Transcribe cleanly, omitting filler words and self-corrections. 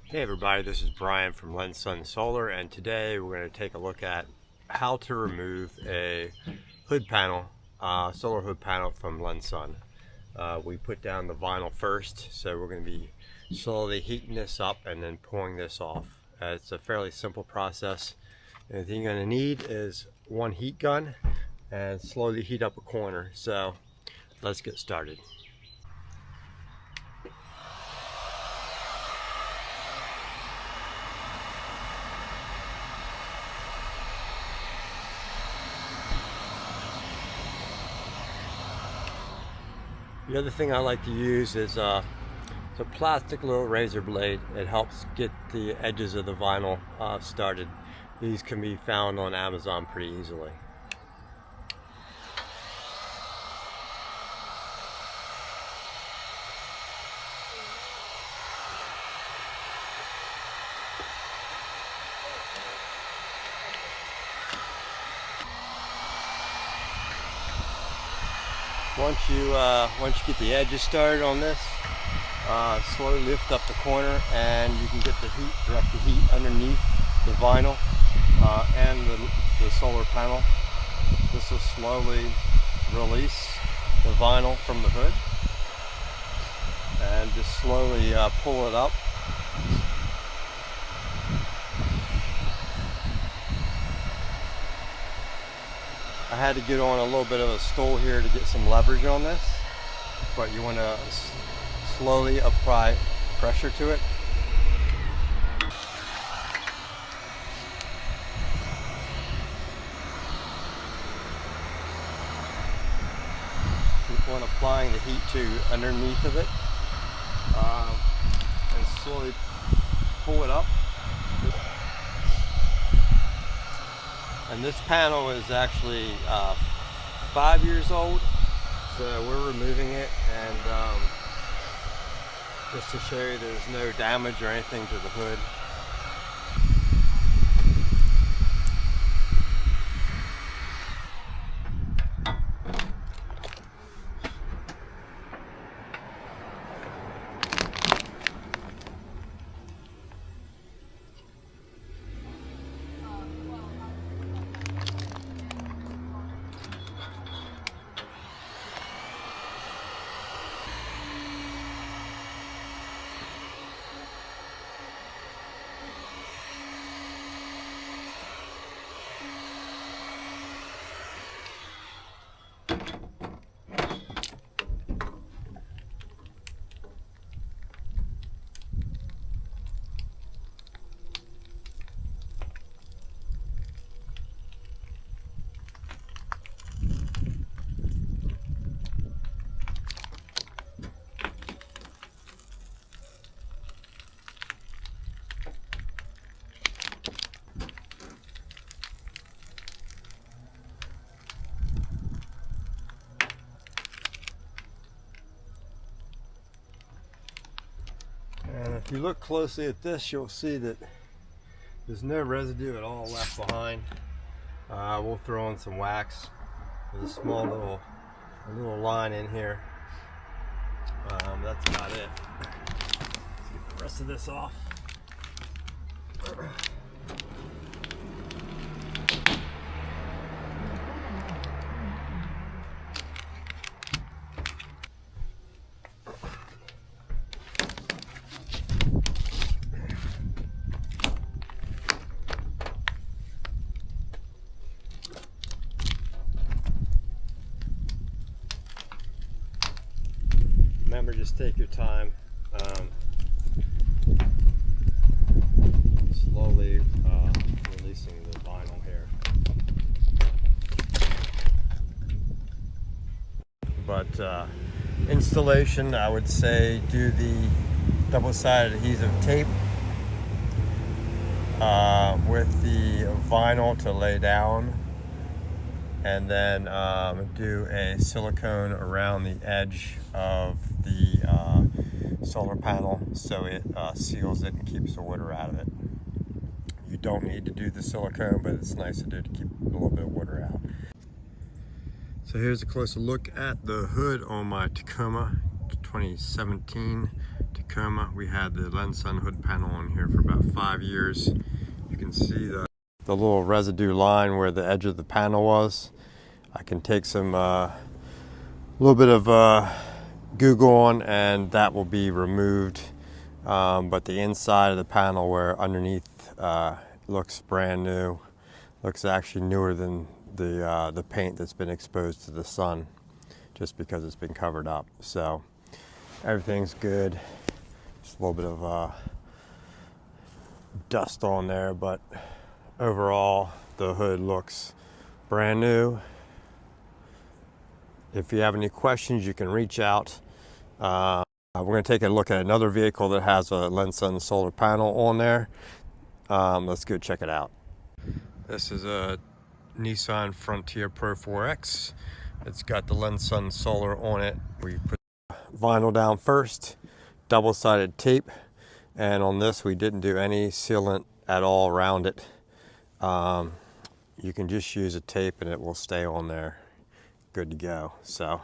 Hey everybody, this is Brian from Lensun Solar, and today we're going to take a look at how to remove a hood panel, solar hood panel from Lensun. We put down the vinyl first, so we're going to be slowly heating this up and then pulling this off. It's a fairly simple process. And the thing you're going to need is one heat gun and slowly heat up a corner. So let's get started. The other thing I like to use is it's a plastic little razor blade. It helps get the edges of the vinyl started. These can be found on Amazon pretty easily. Once you get the edges started on this, slowly lift up the corner and you can get the direct heat underneath the vinyl and the solar panel. This will slowly release the vinyl from the hood and just slowly pull it up. I had to get on a little bit of a stool here to get some leverage on this, but you want to slowly apply pressure to it. Keep on applying the heat to underneath of it and slowly pull it up. And this panel is actually 5 years old, so we're removing it, and just to show you there's no damage or anything to the hood. And if you look closely at this, you'll see that there's no residue at all left behind. We'll throw in some wax. There's a small little line in here. That's about it. Let's get the rest of this off. Remember, just take your time, slowly releasing the vinyl here. But installation, I would say do the double-sided adhesive tape with the vinyl to lay down, and then do a silicone around the edge of the solar panel so it seals it and keeps the water out of it. You don't need to do the silicone, but it's nice to do to keep a little bit of water out. So here's a closer look at the hood on my Tacoma 2017 Tacoma. We had the Lensun hood panel on here for about 5 years. You can see the little residue line where the edge of the panel was. I can take some little bit of Google on and that will be removed. But the inside of the panel where underneath looks brand new, looks actually newer than the paint that's been exposed to the sun, just because it's been covered up. So everything's good. Just a little bit of dust on there, but overall the hood looks brand new. If you have any questions, you can reach out. We're going to take a look at another vehicle that has a Lensun solar panel on there. Let's go check it out. This is a Nissan Frontier Pro 4X. It's got the Lensun Solar on it. We put vinyl down first, double-sided tape, and on this we didn't do any sealant at all around it. You can just use a tape and it will stay on there, good to go. So